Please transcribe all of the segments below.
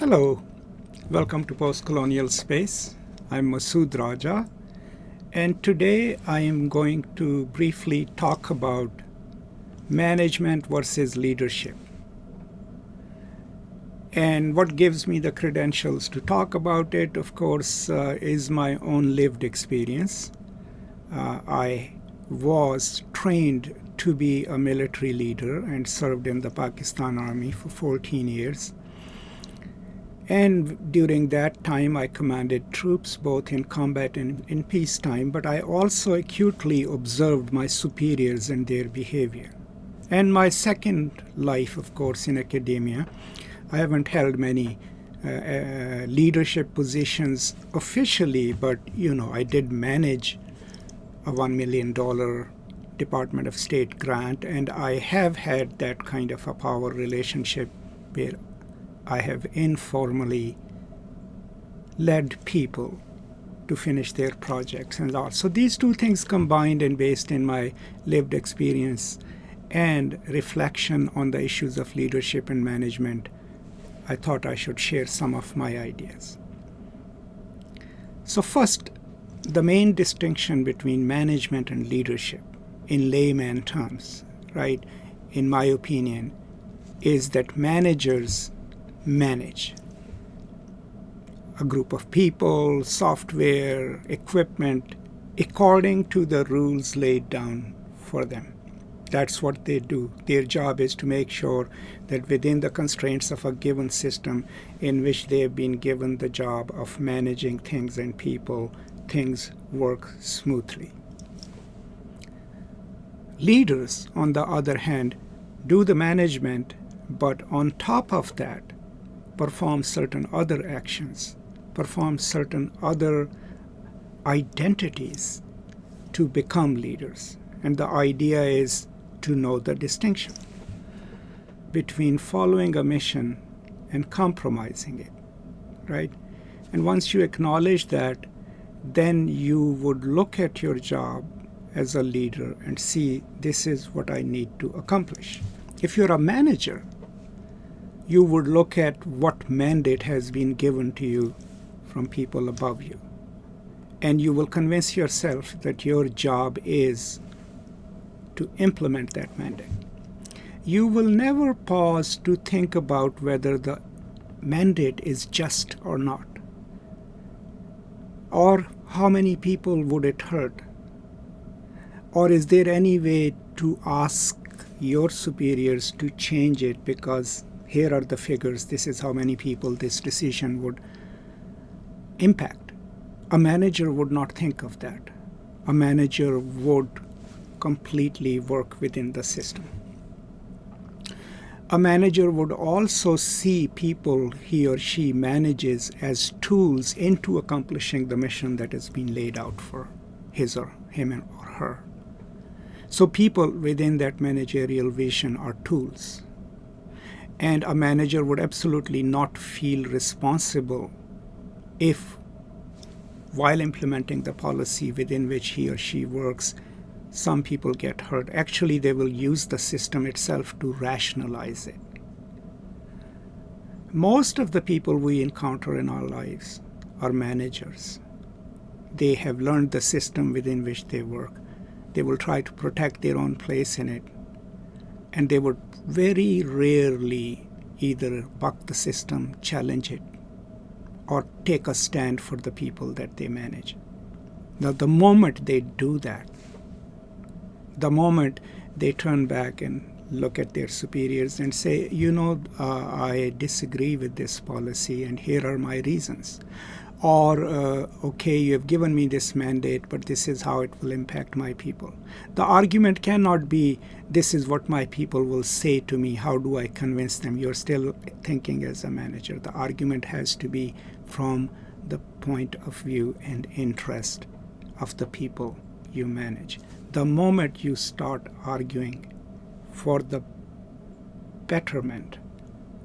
Hello, welcome to Post Colonial Space. I'm Masood Raja, and today I am going to briefly talk about management versus leadership. And what gives me the credentials to talk about it, of course, is my own lived experience. I was trained to be a military leader and served in the Pakistan Army for 14 years. And during that time, I commanded troops both in combat and in peacetime, but I also acutely observed my superiors and their behavior. And my second life, of course, in academia, I haven't held many leadership positions officially, but I did manage a $1 million Department of State grant, and I have had that kind of a power relationship where I have informally led people to finish their projects and all. So these two things combined and based in my lived experience and reflection on the issues of leadership and management, I thought I should share some of my ideas. So first, the main distinction between management and leadership in layman terms, right, in my opinion, is that managers manage a group of people, software, equipment, according to the rules laid down for them. That's what they do. Their job is to make sure that within the constraints of a given system in which they have been given the job of managing things and people, things work smoothly. Leaders, on the other hand, do the management, but on top of that, perform certain other actions, perform certain other identities to become leaders. And the idea is to know the distinction between following a mission and compromising it, right? And once you acknowledge that, then you would look at your job as a leader and see, this is what I need to accomplish. If you're a manager, you would look at what mandate has been given to you from people above you. And you will convince yourself that your job is to implement that mandate. You will never pause to think about whether the mandate is just or not, or how many people would it hurt, or is there any way to ask your superiors to change it because here are the figures, this is how many people this decision would impact. A manager would not think of that. A manager would completely work within the system. A manager would also see people he or she manages as tools into accomplishing the mission that has been laid out for him or her. So people within that managerial vision are tools. And a manager would absolutely not feel responsible if, while implementing the policy within which he or she works, some people get hurt. Actually, they will use the system itself to rationalize it. Most of the people we encounter in our lives are managers. They have learned the system within which they work. They will try to protect their own place in it. And they would very rarely either buck the system, challenge it, or take a stand for the people that they manage. Now, the moment they do that, the moment they turn back and look at their superiors and say, I disagree with this policy and here are my reasons. Or, okay, you have given me this mandate, but this is how it will impact my people. The argument cannot be, this is what my people will say to me, how do I convince them? You're still thinking as a manager. The argument has to be from the point of view and interest of the people you manage. The moment you start arguing for the betterment,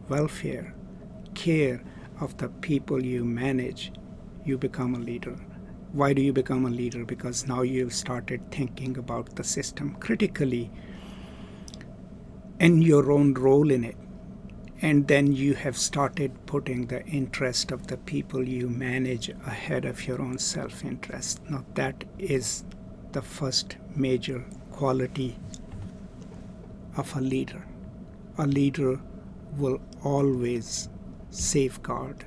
welfare, care of the people you manage, you become a leader. Why do you become a leader? Because now you've started thinking about the system critically and your own role in it. And then you have started putting the interest of the people you manage ahead of your own self-interest. Now that is the first major quality of a leader. A leader will always safeguard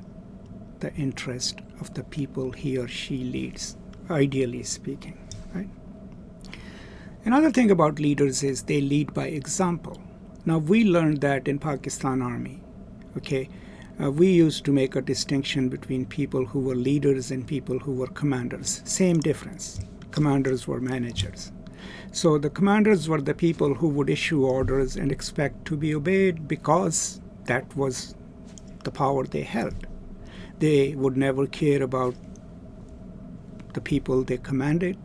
the interest of the people he or she leads, ideally speaking, right? Another thing about leaders is they lead by example. Now, we learned that in Pakistan Army, okay? We used to make a distinction between people who were leaders and people who were commanders. Same difference. Commanders were managers. So the commanders were the people who would issue orders and expect to be obeyed because that was the power they held. They would never care about the people they commanded.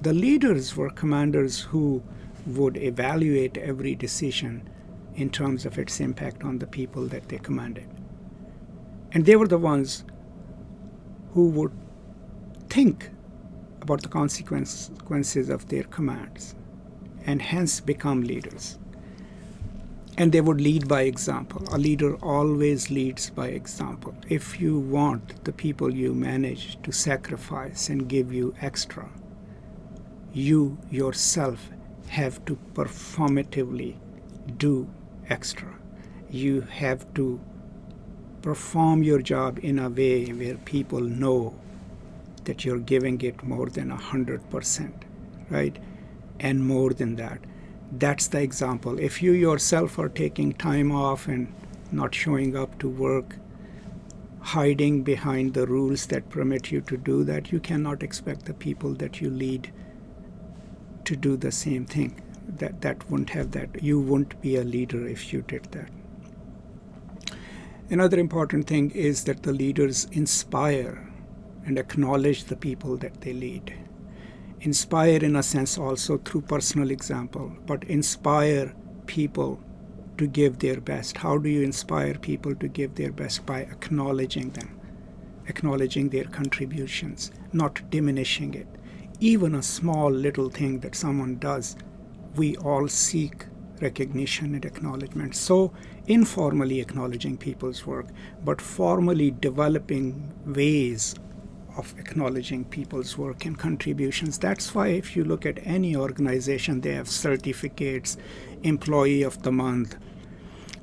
The leaders were commanders who would evaluate every decision in terms of its impact on the people that they commanded. And they were the ones who would think about the consequences of their commands and hence become leaders. And they would lead by example. A leader always leads by example. If you want the people you manage to sacrifice and give you extra, you yourself have to performatively do extra. You have to perform your job in a way where people know that you're giving it more than 100%, right? And more than that. That's the example. If you yourself are taking time off and not showing up to work, hiding behind the rules that permit you to do that, you cannot expect the people that you lead to do the same thing. That wouldn't have that. You wouldn't be a leader if you did that. Another important thing is that the leaders inspire and acknowledge the people that they lead. Inspire in a sense also through personal example, but inspire people to give their best. How do you inspire people to give their best? By acknowledging them, acknowledging their contributions, not diminishing it. Even a small little thing that someone does, we all seek recognition and acknowledgement. So informally acknowledging people's work, but formally developing ways of acknowledging people's work and contributions. That's why if you look at any organization, they have certificates, employee of the month,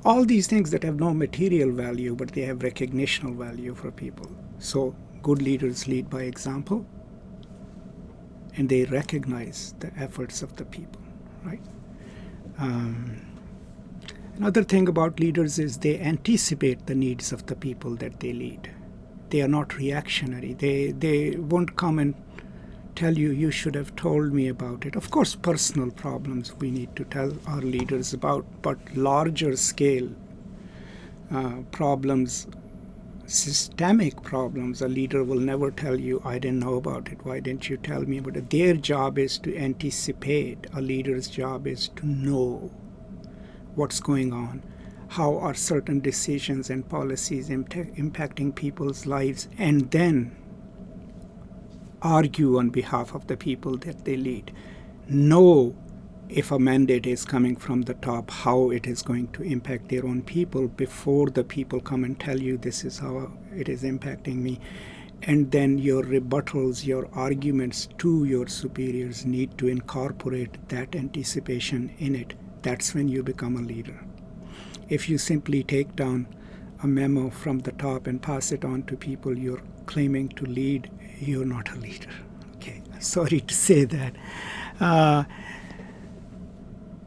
all these things that have no material value, but they have recognitional value for people. So good leaders lead by example, and they recognize the efforts of the people, right? Another thing about leaders is they anticipate the needs of the people that they lead. They are not reactionary. They won't come and tell you, you should have told me about it. Of course, personal problems we need to tell our leaders about, but larger scale problems, systemic problems, a leader will never tell you, I didn't know about it. Why didn't you tell me about it? Their job is to anticipate. A leader's job is to know what's going on. How are certain decisions and policies impacting people's lives, and then argue on behalf of the people that they lead. Know if a mandate is coming from the top, how it is going to impact their own people before the people come and tell you this is how it is impacting me. And then your rebuttals, your arguments to your superiors need to incorporate that anticipation in it. That's when you become a leader. If you simply take down a memo from the top and pass it on to people you're claiming to lead, you're not a leader. Okay, I'm sorry to say that.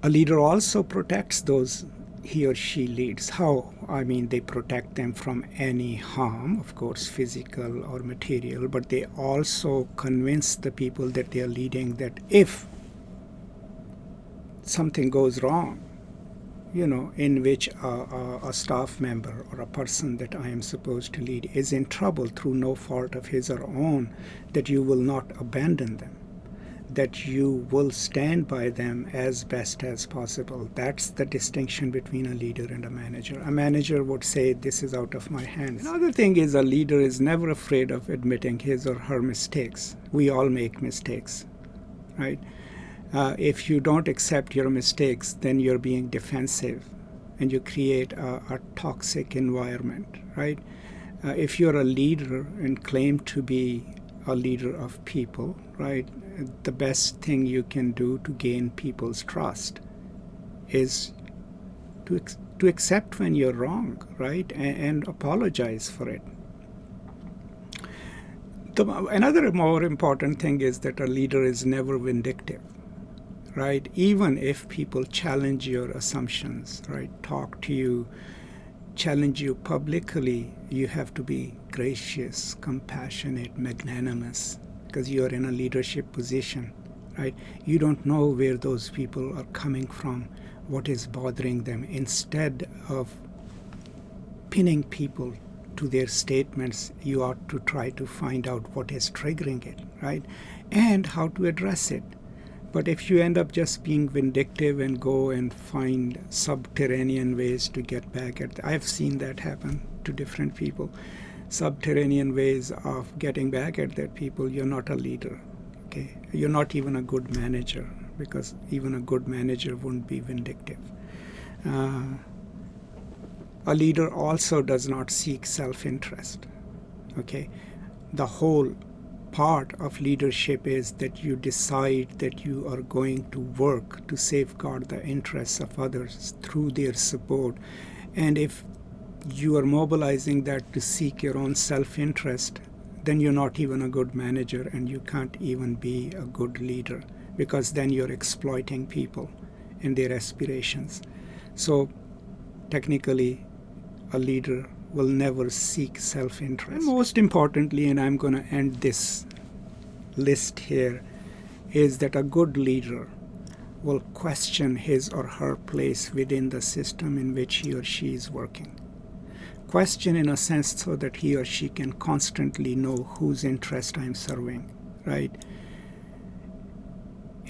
A leader also protects those he or she leads. How? I mean, they protect them from any harm, of course, physical or material, but they also convince the people that they are leading that if something goes wrong, in which a staff member or a person that I am supposed to lead is in trouble through no fault of his or own, that you will not abandon them, that you will stand by them as best as possible. That's the distinction between a leader and a manager. A manager would say, this is out of my hands. Another thing is a leader is never afraid of admitting his or her mistakes. We all make mistakes, right? If you don't accept your mistakes, then you're being defensive. and you create a toxic environment, right? If you're a leader and claim to be a leader of people, right, the best thing you can do to gain people's trust is to accept when you're wrong, right, and apologize for it. Another more important thing is that a leader is never vindictive, right? Even if people challenge your assumptions, right, talk to you, challenge you publicly, you have to be gracious, compassionate, magnanimous, because you're in a leadership position, right? You don't know where those people are coming from, what is bothering them. Instead of pinning people to their statements, you ought to try to find out what is triggering it, right? And how to address it. But if you end up just being vindictive and go and find subterranean ways to get back at, I've seen that happen to different people, subterranean ways of getting back at their people, you're not a leader, okay? You're not even a good manager, because even a good manager wouldn't be vindictive. A leader also does not seek self-interest, okay? The whole part of leadership is that you decide that you are going to work to safeguard the interests of others through their support. And if you are mobilizing that to seek your own self-interest, then you're not even a good manager, and you can't even be a good leader, because then you're exploiting people and their aspirations. So technically, a leader will never seek self-interest. And most importantly, and I'm going to end this list here, is that a good leader will question his or her place within the system in which he or she is working. Question in a sense so that he or she can constantly know whose interest I'm serving, right?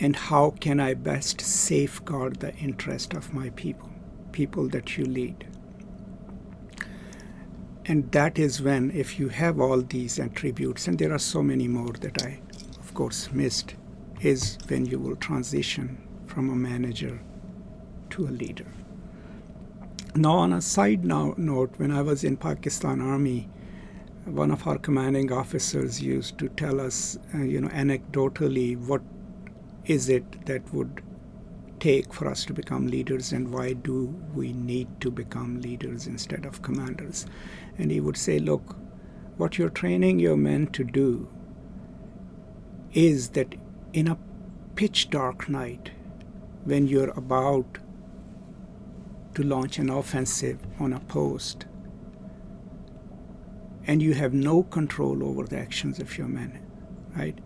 And how can I best safeguard the interest of my people that you lead. And that is when, if you have all these attributes, and there are so many more that I, of course, missed, is when you will transition from a manager to a leader. Now, on a side note, when I was in Pakistan Army, one of our commanding officers used to tell us, anecdotally, what is it that would take for us to become leaders, and why do we need to become leaders instead of commanders? And he would say, look, what you're training your men to do is that in a pitch dark night, when you're about to launch an offensive on a post, and you have no control over the actions of your men, right?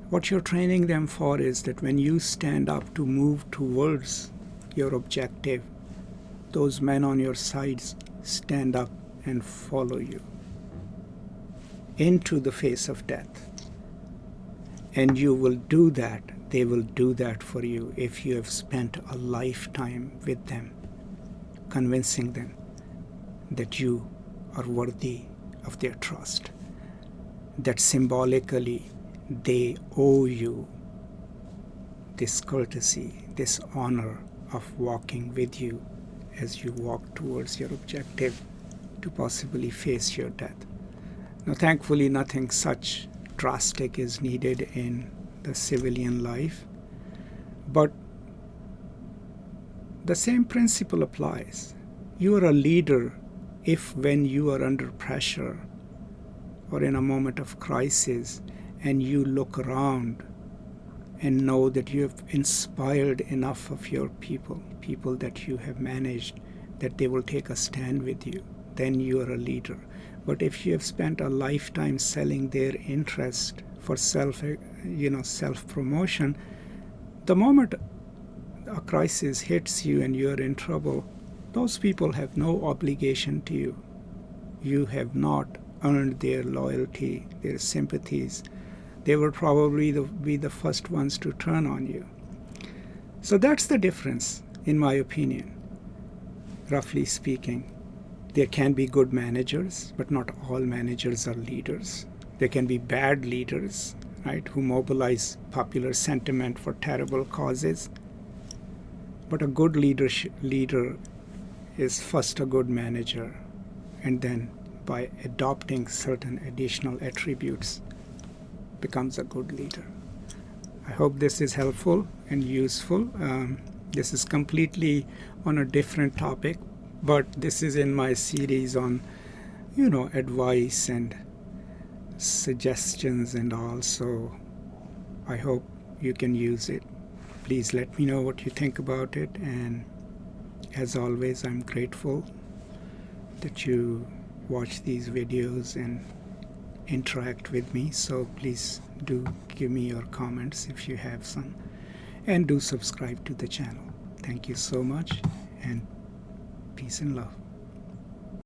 What you're training them for is that when you stand up to move towards your objective, those men on your sides stand up and follow you into the face of death. And you will do that, they will do that for you if you have spent a lifetime with them, convincing them that you are worthy of their trust, that symbolically they owe you this courtesy, this honor of walking with you as you walk towards your objective to possibly face your death. Now, thankfully, nothing such drastic is needed in the civilian life, but the same principle applies. You are a leader if, when you are under pressure or in a moment of crisis, and you look around and know that you have inspired enough of your people that you have managed, that they will take a stand with you, then you are a leader. But if you have spent a lifetime selling their interest for self-promotion, the moment a crisis hits you and you're in trouble, those people have no obligation to you. You have not earned their loyalty, their sympathies. They will probably be the first ones to turn on you. So that's the difference, in my opinion, roughly speaking. There can be good managers, but not all managers are leaders. There can be bad leaders, right, who mobilize popular sentiment for terrible causes. But a good leader is first a good manager, and then by adopting certain additional attributes becomes a good leader. I hope this is helpful and useful. This is completely on a different topic, but this is in my series on, advice and suggestions and all. So I hope you can use it. Please let me know what you think about it. And as always, I'm grateful that you watch these videos and interact with me. So please do give me your comments if you have some. And do subscribe to the channel. Thank you so much, and peace and love.